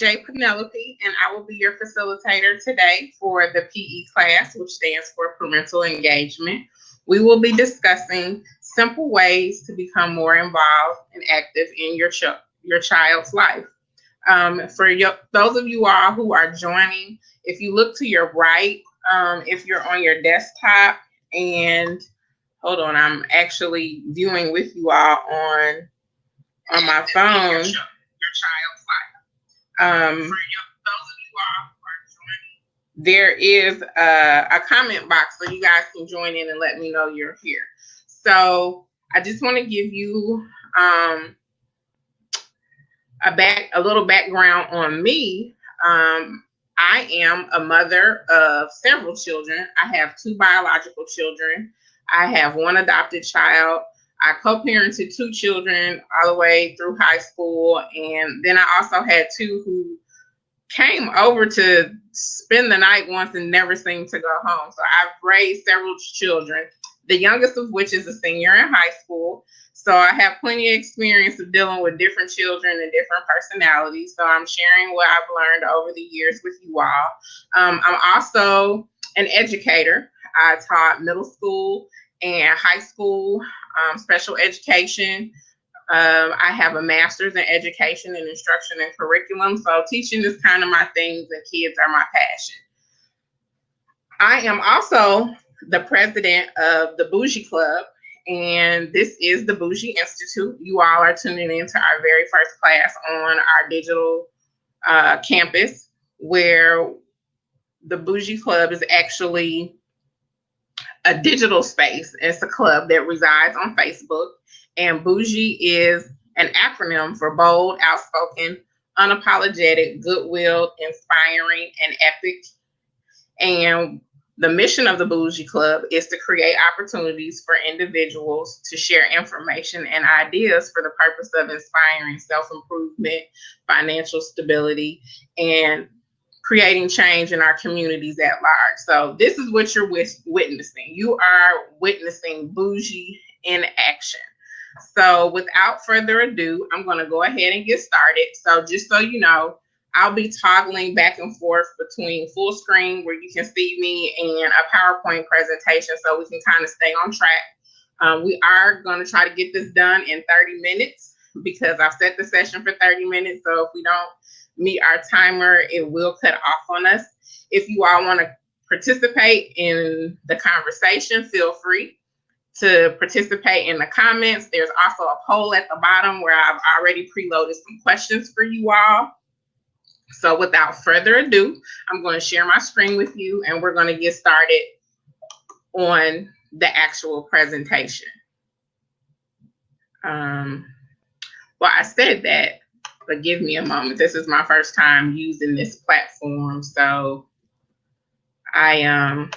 J. Penelope, and I will be your facilitator today for the PE class, which stands for Parental Engagement. We will be discussing simple ways to become more involved and active in your child's life. Those of you all who are joining, if you look to your right, if you're on your desktop, and hold on, I'm actually viewing with you all on my phone. Your child's life. There is a comment box so you guys can join in and let me know you're here. So I just want to give you a little background on me. I am a mother of several children. I have 2 biological children. I have 1 adopted child. I co-parented 2 children all the way through high school. And then I also had 2 who came over to spend the night once and never seemed to go home. So I've raised several children, the youngest of which is a senior in high school. So I have plenty of experience of dealing with different children and different personalities. So I'm sharing what I've learned over the years with you all. I'm also an educator. I taught middle school and high school special education. I have a master's in education and instruction and curriculum. So teaching is kind of my things, and kids are my passion. I am also the president of the BOUGIE Club, and this is the BOUGIE Institute. You all are tuning into our very first class on our digital campus, where the BOUGIE Club is actually a digital space. It's a club that resides on Facebook, and BOUGIE is an acronym for bold, outspoken, unapologetic, goodwill, inspiring, and epic. And the mission of the BOUGIE Club is to create opportunities for individuals to share information and ideas for the purpose of inspiring self-improvement, financial stability, and creating change in our communities at large. So this is what you're witnessing. You are witnessing BOUGIE in action. So without further ado, I'm going to go ahead and get started. So just so you know, I'll be toggling back and forth between full screen, where you can see me, and a PowerPoint presentation, so we can kind of stay on track. We are going to try to get this done in 30 minutes because I've set the session for 30 minutes. So if we don't meet our timer, it will cut off on us. If you all want to participate in the conversation, feel free to participate in the comments. There's also a poll at the bottom where I've already preloaded some questions for you all. So without further ado, I'm going to share my screen with you, and we're going to get started on the actual presentation. Well, I said that, but give me a moment. This is my first time using this platform, so I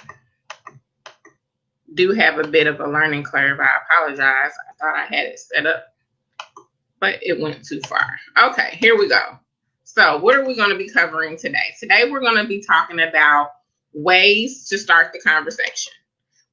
do have a bit of a learning curve. I apologize. I thought I had it set up, but it went too far. Okay, here we go. So what are we going to be covering today? Today we're going to be talking about ways to start the conversation.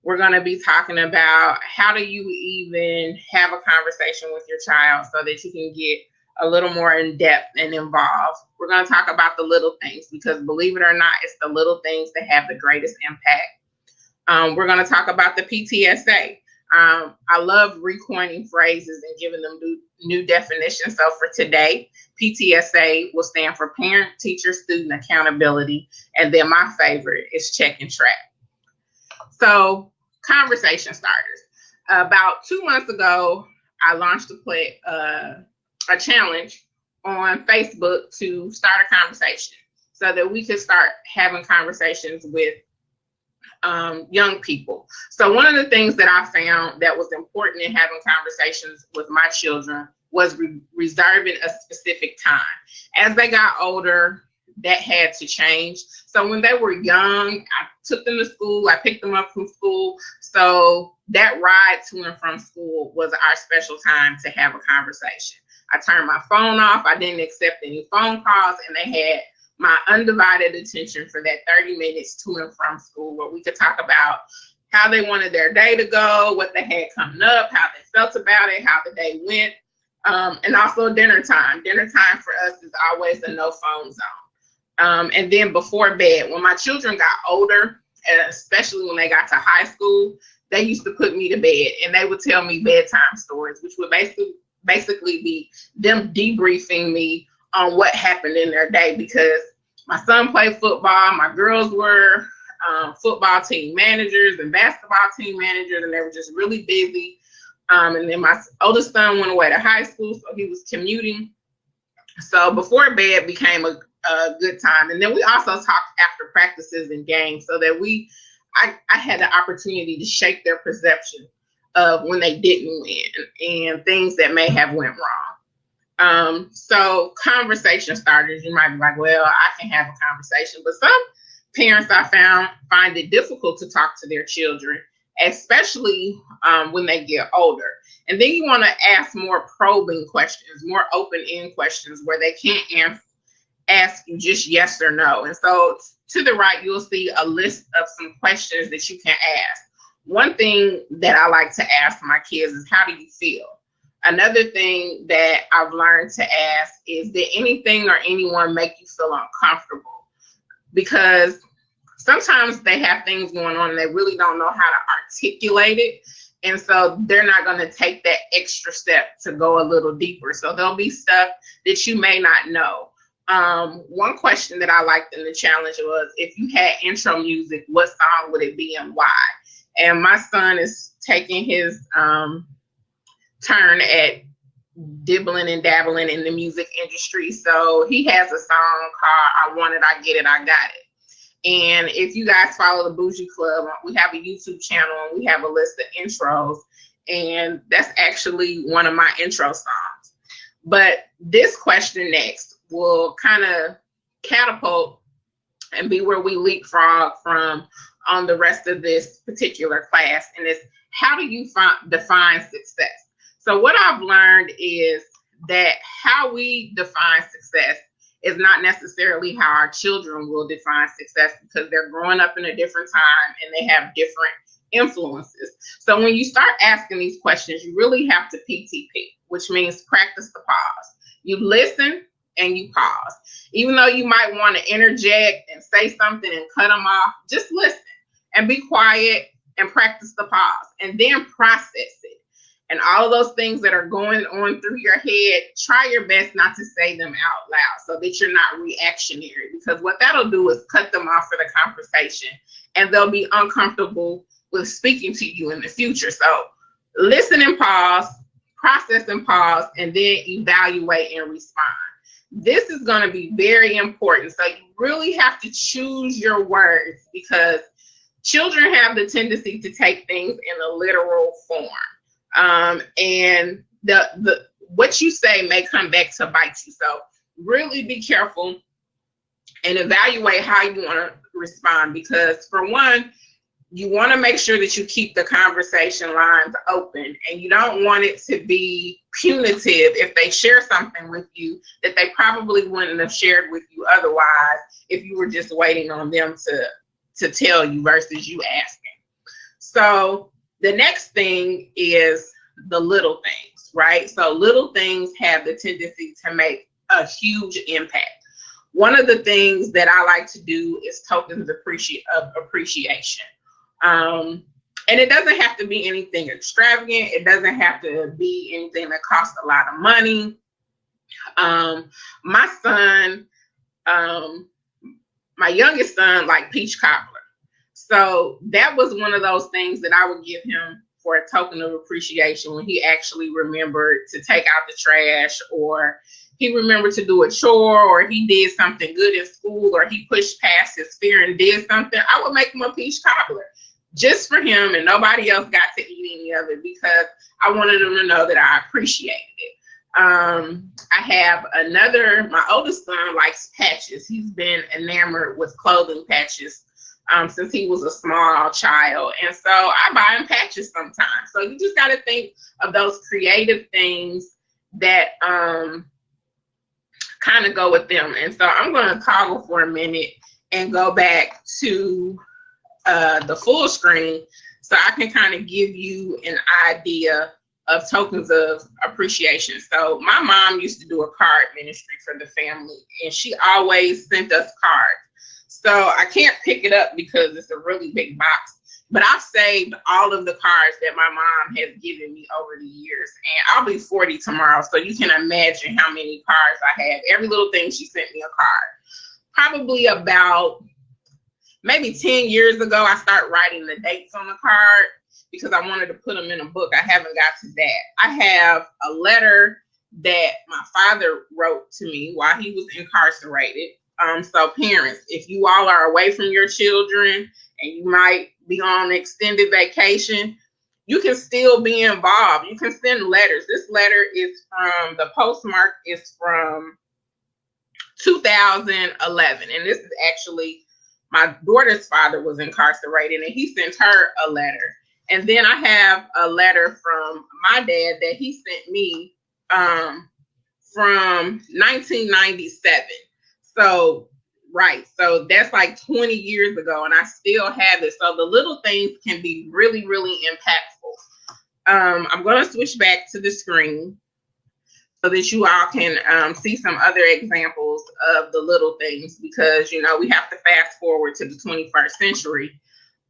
We're going to be talking about how do you even have a conversation with your child so that you can get a little more in depth and involved. We're going to talk about the little things, because believe it or not, it's the little things that have the greatest impact. We're going to talk about the PTSA. I love recoining phrases and giving them new definitions. So for today, PTSA will stand for Parent, Teacher, Student Accountability. And then my favorite is Check and Track. So conversation starters. About 2 months ago, I launched a challenge on Facebook to start a conversation so that we could start having conversations with young people. So one of the things that I found that was important in having conversations with my children was reserving a specific time. As they got older, that had to change. So when they were young, I took them to school, I picked them up from school. So that ride to and from school was our special time to have a conversation. I turned my phone off. I didn't accept any phone calls, and they had my undivided attention for that 30 minutes to and from school, where we could talk about how they wanted their day to go, what they had coming up, how they felt about it, how the day went. And also dinner time. Dinner time for us is always a no phone zone. And then before bed, when my children got older, especially when they got to high school, they used to put me to bed and they would tell me bedtime stories, which would basically be them debriefing me on what happened in their day, because my son played football, my girls were football team managers and basketball team managers, and they were just really busy. And then my oldest son went away to high school, so he was commuting. So before bed became a good time. And then we also talked after practices and games, so that I had the opportunity to shake their perception of when they didn't win and things that may have went wrong. So conversation starters, you might be like, well, I can have a conversation, but some parents I find it difficult to talk to their children, especially when they get older. And then you want to ask more probing questions, more open-end questions where they can't ask you just yes or no. And so to the right, you'll see a list of some questions that you can ask. One thing that I like to ask my kids is, how do you feel? Another thing that I've learned to ask is, did anything or anyone make you feel uncomfortable? Because sometimes they have things going on and they really don't know how to articulate it. And so they're not going to take that extra step to go a little deeper. So there'll be stuff that you may not know. One question that I liked in the challenge was, if you had intro music, what song would it be and why? And my son is taking his turn at dibbling and dabbling in the music industry. So he has a song called I Want It, I Get It, I Got It. And if you guys follow the Bougie Club, we have a YouTube channel and we have a list of intros. And that's actually one of my intro songs. But this question next will kind of catapult and be where we leapfrog from on the rest of this particular class. And it's, how do you define success? So what I've learned is that how we define success is not necessarily how our children will define success, because they're growing up in a different time and they have different influences. So when you start asking these questions, you really have to PTP, which means practice the pause. You listen and you pause. Even though you might want to interject and say something and cut them off, just listen and be quiet and practice the pause, and then process it. And all of those things that are going on through your head, try your best not to say them out loud so that you're not reactionary, because what that'll do is cut them off for the conversation and they'll be uncomfortable with speaking to you in the future. So listen and pause, process and pause, and then evaluate and respond. This is going to be very important. So you really have to choose your words, because children have the tendency to take things in a literal form. And the what you say may come back to bite you. So really be careful and evaluate how you want to respond, because for one, you want to make sure that you keep the conversation lines open, and you don't want it to be punitive if they share something with you that they probably wouldn't have shared with you otherwise if you were just waiting on them to tell you versus you asking. So the next thing is the little things, right? So little things have the tendency to make a huge impact. One of the things that I like to do is tokens of appreciation. And it doesn't have to be anything extravagant. It doesn't have to be anything that costs a lot of money. My son, my youngest son, liked peach cobbler. So that was one of those things that I would give him for a token of appreciation when he actually remembered to take out the trash, or he remembered to do a chore, or he did something good in school, or he pushed past his fear and did something. I would make him a peach cobbler just for him, and nobody else got to eat any of it, because I wanted him to know that I appreciated it. I have my oldest son likes patches. He's been enamored with clothing patches since he was a small child. And so I buy him patches sometimes. So you just got to think of those creative things that kind of go with them. And so I'm going to toggle for a minute and go back to the full screen so I can kind of give you an idea tokens of appreciation. So my mom used to do a card ministry for the family, and she always sent us cards. So I can't pick it up because it's a really big box, but I've saved all of the cards that my mom has given me over the years, and I'll be 40 tomorrow, so you can imagine how many cards I have. Every little thing she sent me a card. Probably about maybe 10 years ago, I started writing the dates on the card because I wanted to put them in a book. I haven't got to that. I have a letter that my father wrote to me while he was incarcerated. So parents, if you all are away from your children and you might be on extended vacation, you can still be involved. You can send letters. This letter is from, the postmark is from 2011. And this is actually, my daughter's father was incarcerated and he sent her a letter. And then I have a letter from my dad that he sent me from 1997. So, right. So that's like 20 years ago and I still have it. So the little things can be really, really impactful. I'm going to switch back to the screen so that you all can see some other examples of the little things, because, you know, we have to fast forward to the 21st century.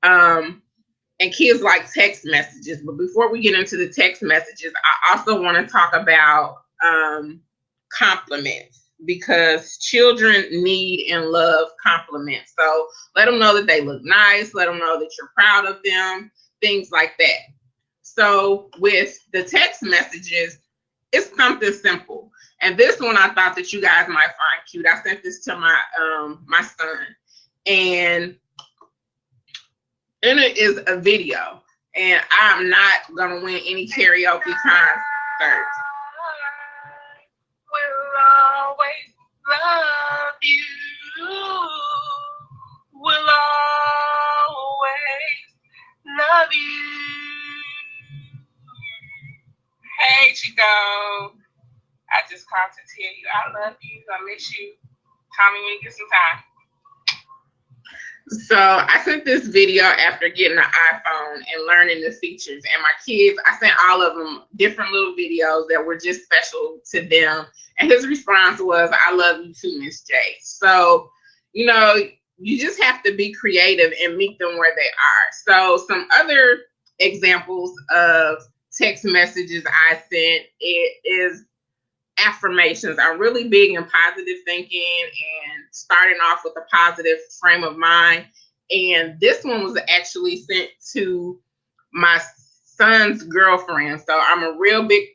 And kids like text messages. But before we get into the text messages, I also want to talk about compliments, because children need and love compliments. So let them know that they look nice. Let them know that you're proud of them, things like that. So with the text messages, it's something simple. And this one I thought that you guys might find cute. I sent this to my my son. And it is a video. And I'm not going to win any karaoke concerts. We'll always love you. We'll always love you. Hey, Chico. I just called to tell you I love you. I miss you. Call me when you get some time. So I sent this video after getting an iPhone and learning the features. And my kids, I sent all of them different little videos that were just special to them. And his response was, I love you too, Miss J. So, you know, you just have to be creative and meet them where they are. So some other examples of text messages I sent, it is affirmations. I'm really big in positive thinking and starting off with a positive frame of mind. And this one was actually sent to my son's girlfriend. So I'm a real big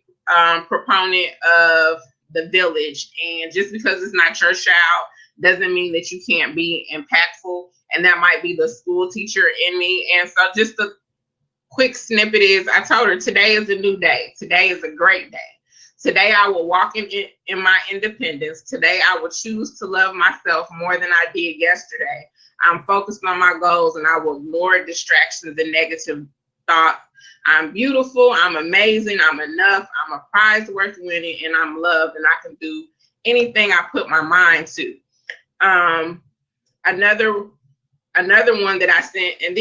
proponent of the village. And just because it's not your child doesn't mean that you can't be impactful. And that might be the school teacher in me. And so just a quick snippet is, I told her, today is a new day. Today is a great day. Today I will walk in my independence. Today I will choose to love myself more than I did yesterday. I'm focused on my goals and I will ignore distractions and negative thoughts. I'm beautiful. I'm amazing. I'm enough. I'm a prize worth winning, and I'm loved, and I can do anything I put my mind to. Another one that I sent, and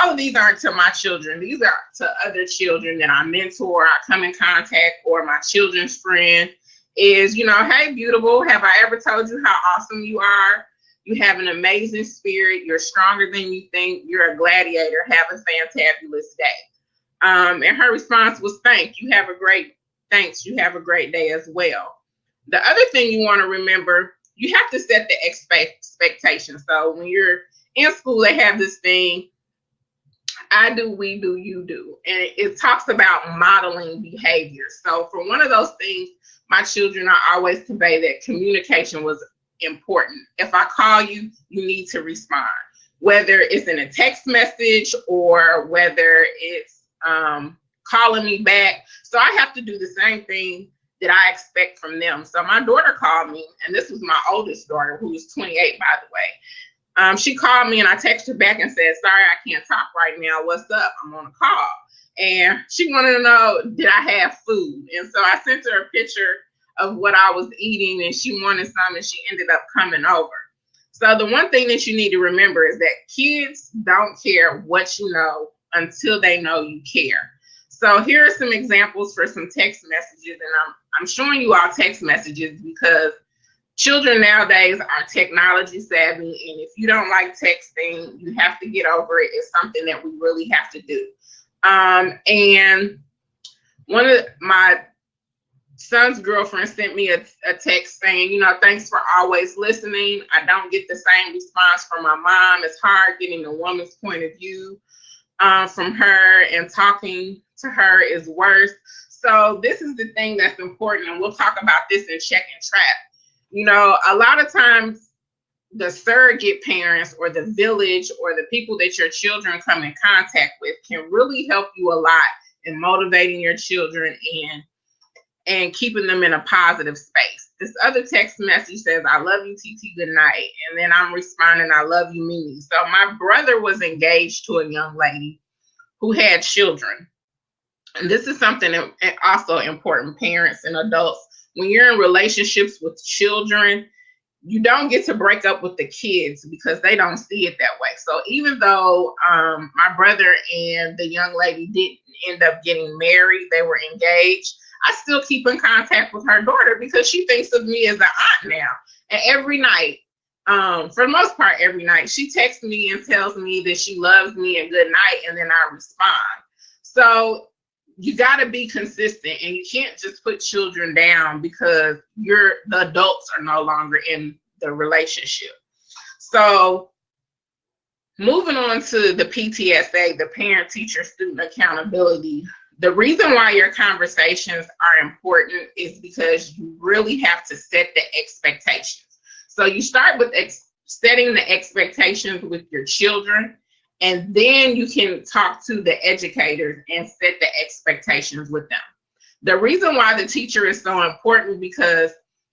all of these aren't to my children. These are to other children that I mentor, I come in contact, or my children's friend, is, you know, hey, beautiful, have I ever told you how awesome you are? You have an amazing spirit. You're stronger than you think. You're a gladiator. Have a fantabulous day. And her response was, thanks. You have a great day as well. The other thing you want to remember, you have to set the expectation. So when you're in school, they have this thing, I do, we do, you do. And it talks about modeling behavior. So for one of those things, my children are always convey that communication was important. If I call you, you need to respond, whether it's in a text message or whether it's calling me back. So I have to do the same thing that I expect from them. So my daughter called me, and this was my oldest daughter, who is 28, by the way. She called me and I texted her back and said, sorry, I can't talk right now. What's up? I'm on a call. And she wanted to know, did I have food? And so I sent her a picture of what I was eating, and she wanted some, and she ended up coming over. So the one thing that you need to remember is that kids don't care what you know until they know you care. So here are some examples for some text messages, and I'm showing you all text messages because children nowadays are technology savvy, and if you don't like texting, you have to get over it. It's something that we really have to do. And one of my son's girlfriend sent me a text saying, you know, thanks for always listening. I don't get the same response from my mom. It's hard getting a woman's point of view from her, and talking to her is worse. So this is the thing that's important, and we'll talk about this in Check and Trap. You know, a lot of times the surrogate parents or the village or the people that your children come in contact with can really help you a lot in motivating your children and keeping them in a positive space. This other text message says, I love you, TT, good night. And then I'm responding, I love you, Mimi. So my brother was engaged to a young lady who had children. And this is something also important, parents and adults. When you're in relationships with children, you don't get to break up with the kids because they don't see it that way. So even though my brother and the young lady didn't end up getting married, they were engaged, I still keep in contact with her daughter because she thinks of me as an aunt now. And every night, for the most part, every night, she texts me and tells me that she loves me and good night, and then I respond. So you got to be consistent, and you can't just put children down because the adults are no longer in the relationship. So moving on to the PTSA, the parent teacher student accountability. The reason why your conversations are important is because you really have to set the expectations. So you start with setting the expectations with your children, and then you can talk to the educators and set the expectations with them. The reason why the teacher is so important because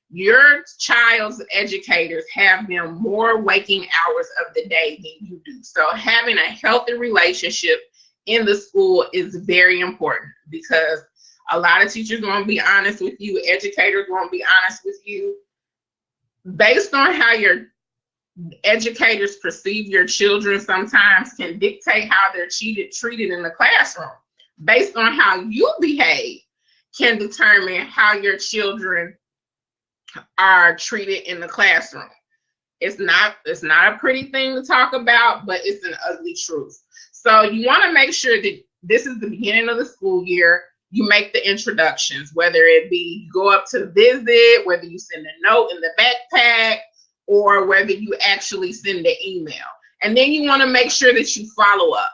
your child's educators have them more waking hours of the day than you do. So having a healthy relationship in the school is very important because a lot of teachers won't be honest with you, educators won't be honest with you. Based on how your educators perceive your children sometimes can dictate how they're treated in the classroom. Based on how you behave can determine how your children are treated in the classroom. It's not a pretty thing to talk about, but it's an ugly truth. So you want to make sure that this is the beginning of the school year. You make the introductions, whether it be you go up to visit, whether you send a note in the backpack, or whether you actually send the email. And then you want to make sure that you follow up,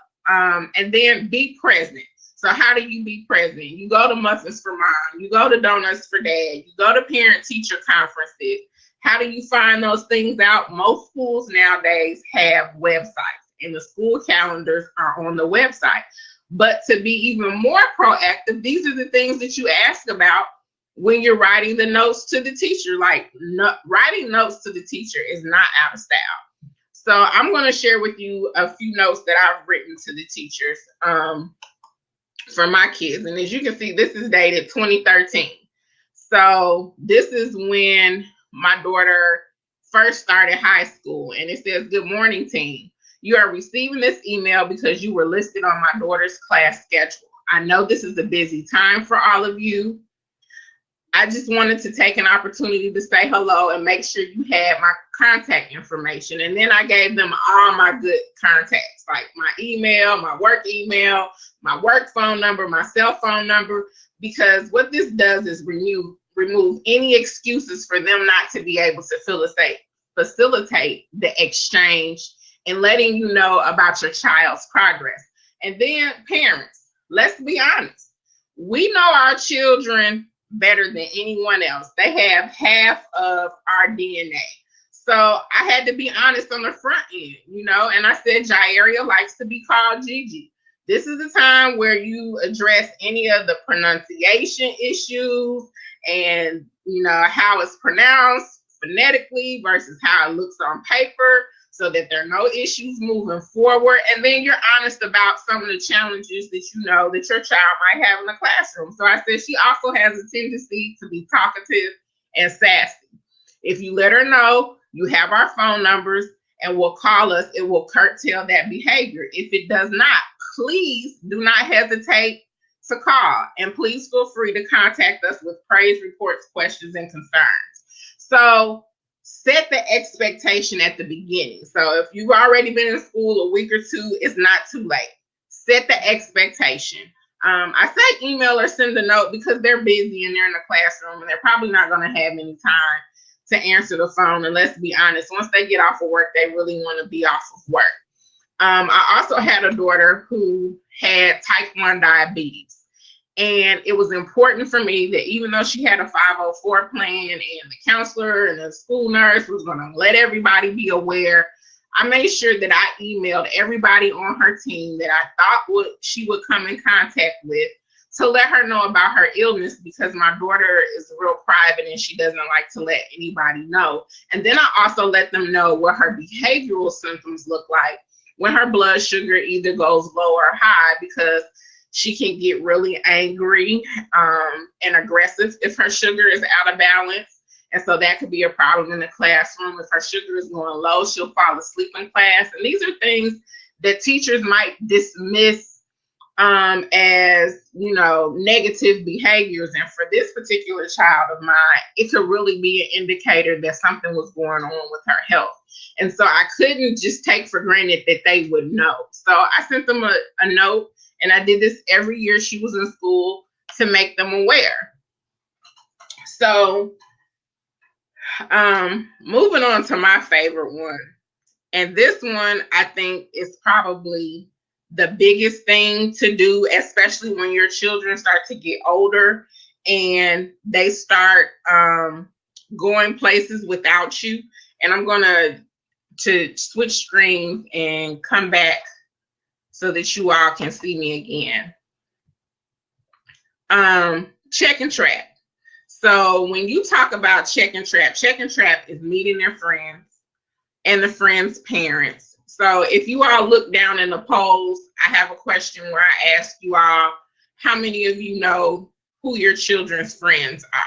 and then be present. So how do you be present? You go to Muffins for Mom, you go to Donuts for Dad, you go to parent-teacher conferences. How do you find those things out? Most schools nowadays have websites, and the school calendars are on the website. But to be even more proactive, these are the things that you ask about when you're writing the notes to the teacher. Like writing notes to the teacher is not out of style. So I'm going to share with you a few notes that I've written to the teachers for my kids. And as you can see, this is dated 2013. So this is when my daughter first started high school. And it says, good morning, team. You are receiving this email because you were listed on my daughter's class schedule. I know this is a busy time for all of you. I just wanted to take an opportunity to say hello and make sure you had my contact information. And then I gave them all my good contacts, like my email, my work phone number, my cell phone number, because what this does is remove any excuses for them not to be able to facilitate the exchange and letting you know about your child's progress. And then parents, let's be honest. We know our children better than anyone else. They have half of our DNA. So I had to be honest on the front end, and I said, Jairia likes to be called Gigi. This is the time where you address any of the pronunciation issues and, how it's pronounced phonetically versus how it looks on paper, so that there are no issues moving forward. And then you're honest about some of the challenges that that your child might have in the classroom. So I said she also has a tendency to be talkative and sassy. If you let her know, you have our phone numbers and will call us, it will curtail that behavior. If it does not, please do not hesitate to call. And please feel free to contact us with praise reports, questions, and concerns. So set the expectation at the beginning. So if you've already been in school a week or two, it's not too late. Set the expectation. I say email or send a note because they're busy and they're in the classroom and they're probably not going to have any time to answer the phone. And let's be honest, once they get off of work, they really want to be off of work. I also had a daughter who had type 1 diabetes. And it was important for me that even though she had a 504 plan and the counselor and the school nurse was going to let everybody be aware, I made sure that I emailed everybody on her team that I thought she would come in contact with to let her know about her illness, because my daughter is real private and she doesn't like to let anybody know. And then I also let them know what her behavioral symptoms look like when her blood sugar either goes low or high, because she can get really angry and aggressive if her sugar is out of balance. And so that could be a problem in the classroom. If her sugar is going low, she'll fall asleep in class. And these are things that teachers might dismiss as, negative behaviors. And for this particular child of mine, it could really be an indicator that something was going on with her health. And so I couldn't just take for granted that they would know. So I sent them a note, and I did this every year she was in school to make them aware. So moving on to my favorite one. And this one, I think, is probably the biggest thing to do, especially when your children start to get older and they start going places without you. And I'm going to switch screens and come back so that you all can see me again. Check and trap. So when you talk about check and trap is meeting their friends and the friends' parents. So if you all look down in the polls, I have a question where I ask you all, how many of you know who your children's friends are?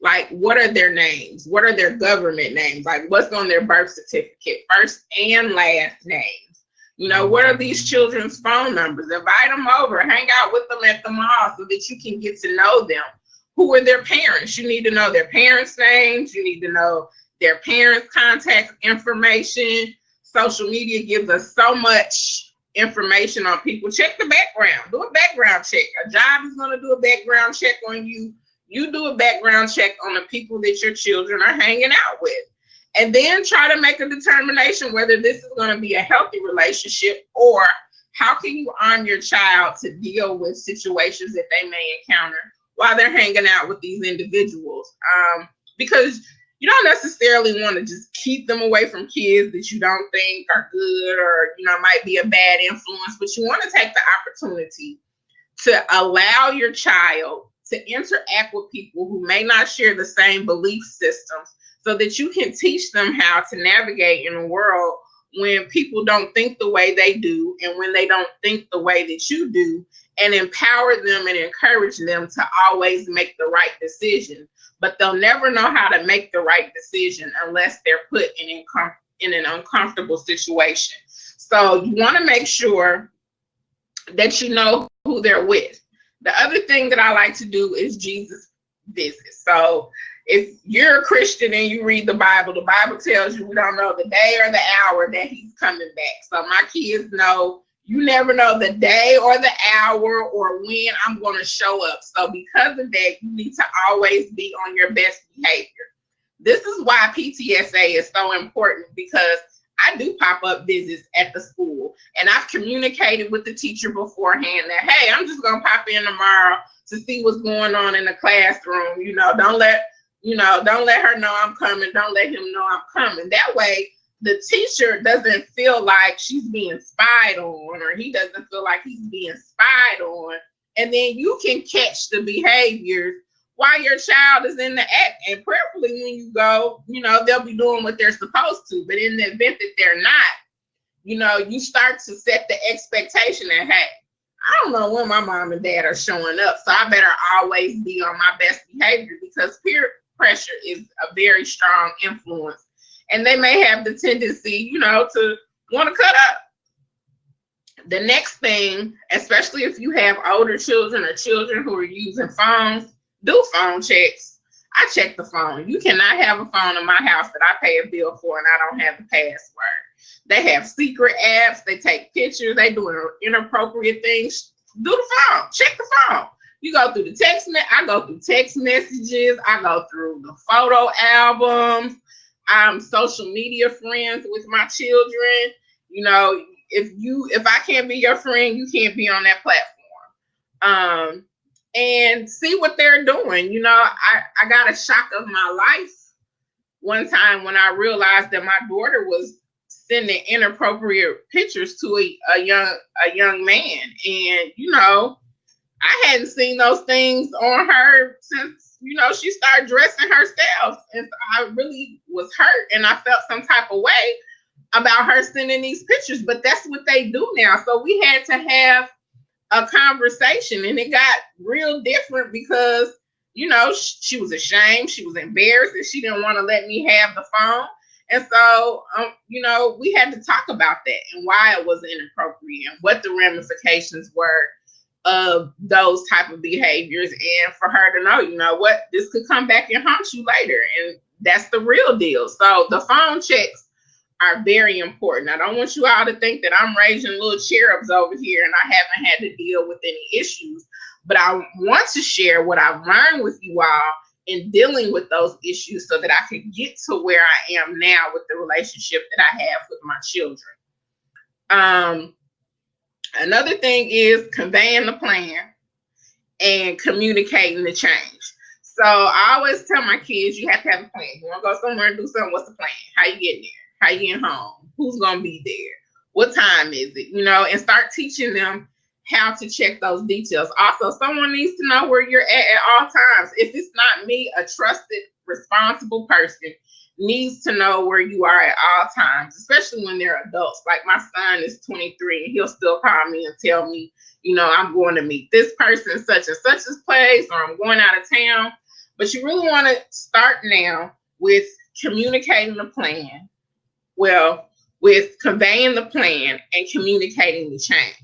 Like, what are their names? What are their government names? Like, what's on their birth certificate, first and last names? What are these children's phone numbers? Invite them over, hang out with them at the mall so that you can get to know them. Who are their parents? You need to know their parents' names. You need to know their parents' contact information. Social media gives us so much information on people. Check the background. Do a background check. A job is going to do a background check on you. You do a background check on the people that your children are hanging out with. And then try to make a determination whether this is going to be a healthy relationship, or how can you arm your child to deal with situations that they may encounter while they're hanging out with these individuals. Because you don't necessarily want to just keep them away from kids that you don't think are good or, might be a bad influence, but you want to take the opportunity to allow your child to interact with people who may not share the same belief systems, so that you can teach them how to navigate in a world when people don't think the way they do and when they don't think the way that you do, and empower them and encourage them to always make the right decision. But they'll never know how to make the right decision unless they're put in an uncomfortable situation. So you want to make sure that you know who they're with. The other thing that I like to do is Jesus visits. So if you're a Christian and you read the Bible tells you we don't know the day or the hour that he's coming back. So my kids know you never know the day or the hour or when I'm going to show up. So because of that, you need to always be on your best behavior. This is why PTSA is so important, because I do pop-up visits at the school, and I've communicated with the teacher beforehand that, hey, I'm just going to pop in tomorrow to see what's going on in the classroom. Don't let her know I'm coming. Don't let him know I'm coming. That way, the teacher doesn't feel like she's being spied on, or he doesn't feel like he's being spied on. And then you can catch the behaviors while your child is in the act. And prayerfully, when you go, they'll be doing what they're supposed to. But in the event that they're not, you start to set the expectation that, hey, I don't know when my mom and dad are showing up, so I better always be on my best behavior, because peer pressure is a very strong influence. And they may have the tendency, to want to cut up. The next thing, especially if you have older children or children who are using phones, do phone checks. I check the phone. You cannot have a phone in my house that I pay a bill for and I don't have the password. They have secret apps. They take pictures. They do inappropriate things. Do the phone. Check the phone. You go through the text. I go through text messages. I go through the photo albums. I'm social media friends with my children. You know, if I can't be your friend, you can't be on that platform. And see what they're doing. You know, I got a shock of my life one time when I realized that my daughter was sending inappropriate pictures to a young man. And, you know, I hadn't seen those things on her since, you know, she started dressing herself. And I really was hurt and I felt some type of way about her sending these pictures, but that's what they do now. So we had to have a conversation and it got real different because, you know, she was ashamed, she was embarrassed, and she didn't want to let me have the phone. And so, you know, we had to talk about that and why it was inappropriate and what the ramifications were of those type of behaviors, and for her to know, you know what, this could come back and haunt you later, and that's the real deal. So the phone checks are very important. I don't want you all to think that I'm raising little cherubs over here and I haven't had to deal with any issues, but I want to share what I've learned with you all in dealing with those issues so that I can get to where I am now with the relationship that I have with my children. Another thing is conveying the plan and communicating the change. So I always tell my kids, you have to have a plan. You want to go somewhere and do something, what's the plan? How you getting there? How you getting home? Who's going to be there? What time is it? You know, and start teaching them how to check those details. Also, someone needs to know where you're at all times. If it's not me, a trusted, responsible person needs to know where you are at all times, especially when they're adults. Like my son is 23 and he'll still call me and tell me, you know, I'm going to meet this person such and such a place, or I'm going out of town. But you really want to start now with communicating the plan. Well, with conveying the plan and communicating the change.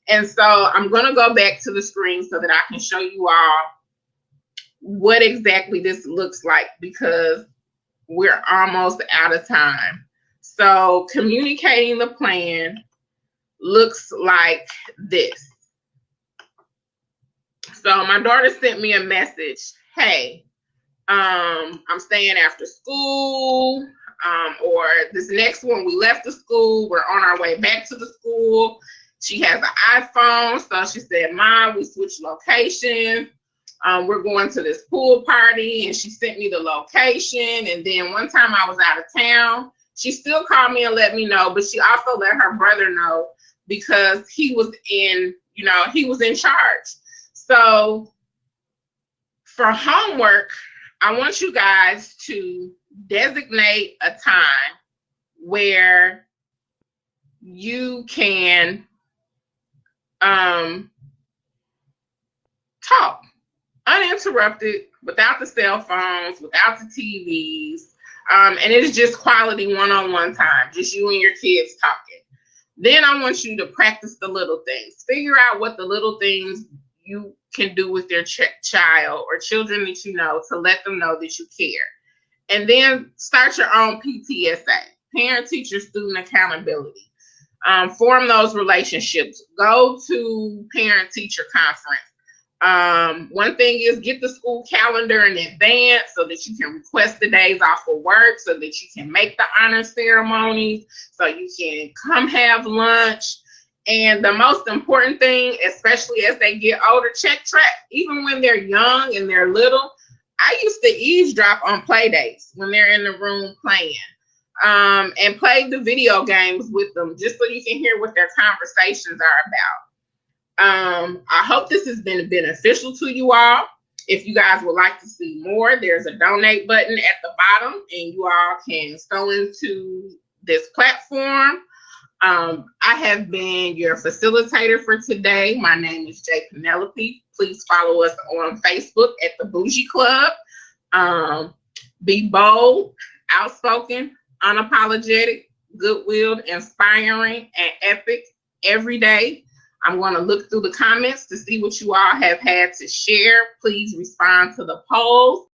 And so I'm going to go back to the screen so that I can show you all what exactly this looks like, because we're almost out of time. So communicating the plan looks like this. So my daughter sent me a message. Hey, I'm staying after school. Or this next one, we left the school. We're on our way back to the school. She has an iPhone. So she said, Mom, we switched locations. We're going to this pool party, and she sent me the location. And then one time I was out of town, she still called me and let me know, but she also let her brother know because he was in, you know, he was in charge. So for homework, I want you guys to designate a time where you can talk uninterrupted, without the cell phones, without the TVs, and it is just quality one-on-one time, just you and your kids talking. Then I want you to practice the little things. Figure out what the little things you can do with your child or children that you know to let them know that you care. And then start your own PTSA, parent, teacher, student accountability. Form those relationships. Go to parent teacher conference. One thing is get the school calendar in advance so that you can request the days off of work, so that you can make the honor ceremonies, so you can come have lunch. And the most important thing, especially as they get older, check track. Even when they're young and they're little, I used to eavesdrop on play dates when they're in the room playing, and play the video games with them just so you can hear what their conversations are about. I hope this has been beneficial to you all. If you guys would like to see more, there's a donate button at the bottom and you all can sew into this platform. I have been your facilitator for today. My name is Jay Penelope. Please follow us on Facebook at the BOUGIE Club. Be bold, outspoken, unapologetic, good-willed, inspiring, and epic every day. I'm going to look through the comments to see what you all have had to share. Please respond to the polls.